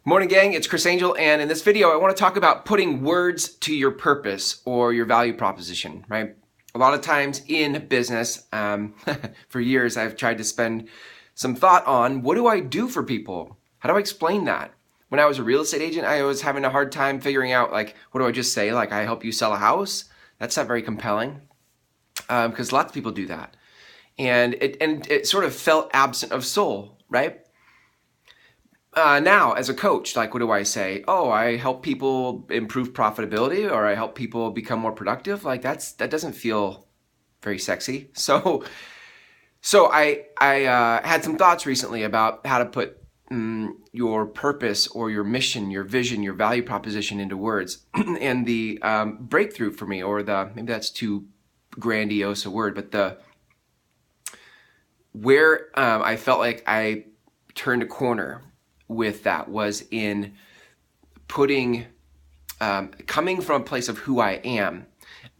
Morning gang, it's Chris Angel, and in this video I want to talk about putting words to your purpose or your value proposition, right? A lot of times in business, for years I've tried to spend some thought on what do I do for people? How do I explain that? When I was a real estate agent, I was having a hard time figuring out, like, what do I just say? Like, I help you sell a house? That's not very compelling, because lots of people do that. And it sort of felt absent of soul, right? Now, as a coach, like, what do I say? Oh, I help people improve profitability, or I help people become more productive. Like, that doesn't feel very sexy. So I had some thoughts recently about how to put your purpose or your mission, your vision, your value proposition into words. And the breakthrough for me, or maybe that's too grandiose a word, but where I felt like I turned a corner with that was in putting, coming from a place of who I am.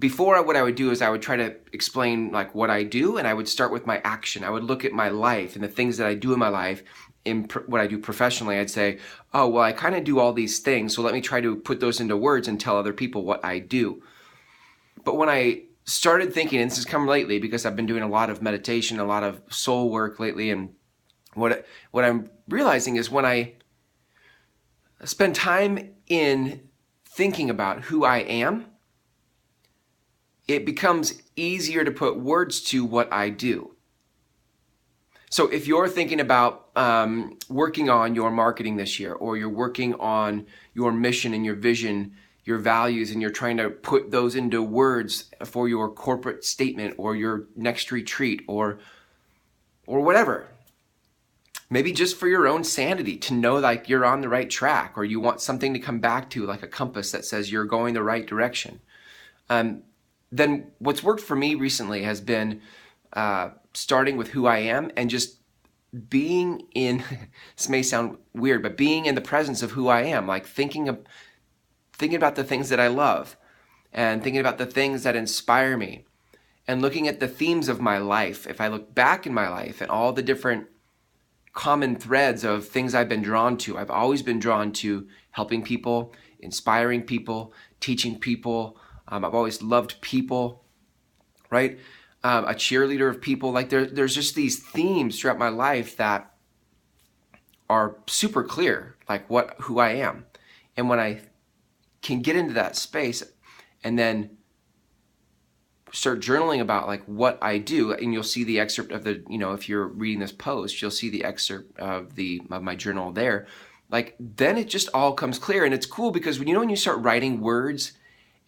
Before, what I would do is I would try to explain like what I do, and I would start with my action. I would look at my life and the things that I do in my life, in what I do professionally. I'd say, oh, well, I kind of do all these things, so let me try to put those into words and tell other people what I do. But when I started thinking, and this has come lately because I've been doing a lot of meditation, a lot of soul work lately, and what I'm realizing is when I spend time in thinking about who I am, it becomes easier to put words to what I do. So if you're thinking about working on your marketing this year, or you're working on your mission and your vision, your values, and you're trying to put those into words for your corporate statement or your next retreat or whatever, maybe just for your own sanity, to know like you're on the right track, or you want something to come back to, like a compass that says you're going the right direction. Then what's worked for me recently has been starting with who I am and just being in, this may sound weird, but being in the presence of who I am, like thinking about the things that I love, and thinking about the things that inspire me, and looking at the themes of my life. If I look back in my life and all the different common threads of things I've been drawn to, I've always been drawn to helping people, inspiring people, teaching people. I've always loved people, right? A cheerleader of people. Like there's just these themes throughout my life that are super clear, like who I am. And when I can get into that space and then start journaling about like what I do, and you'll see the excerpt of the, if you're reading this post, you'll see the excerpt of my journal there. Like, then it just all comes clear. And it's cool because when you start writing words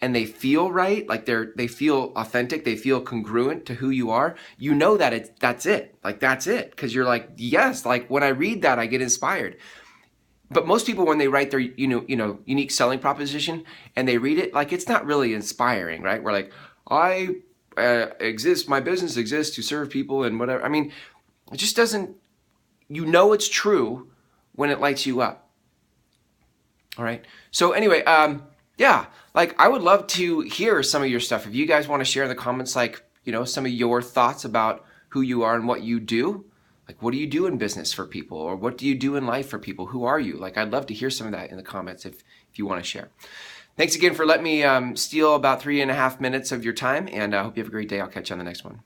and they feel right, like they feel authentic, they feel congruent to who you are, that's it. Like, that's it. Because you're like, yes, like when I read that, I get inspired. But most people, when they write their unique selling proposition and they read it, like, it's not really inspiring, right? We're like, I my business exists to serve people and whatever. I mean, it just doesn't, it's true when it lights you up. All right. So anyway, yeah, like, I would love to hear some of your stuff. If you guys want to share in the comments, like, some of your thoughts about who you are and what you do. Like, what do you do in business for people? Or what do you do in life for people? Who are you? Like, I'd love to hear some of that in the comments if you want to share. Thanks again for letting me steal about 3.5 minutes of your time, and I hope you have a great day. I'll catch you on the next one.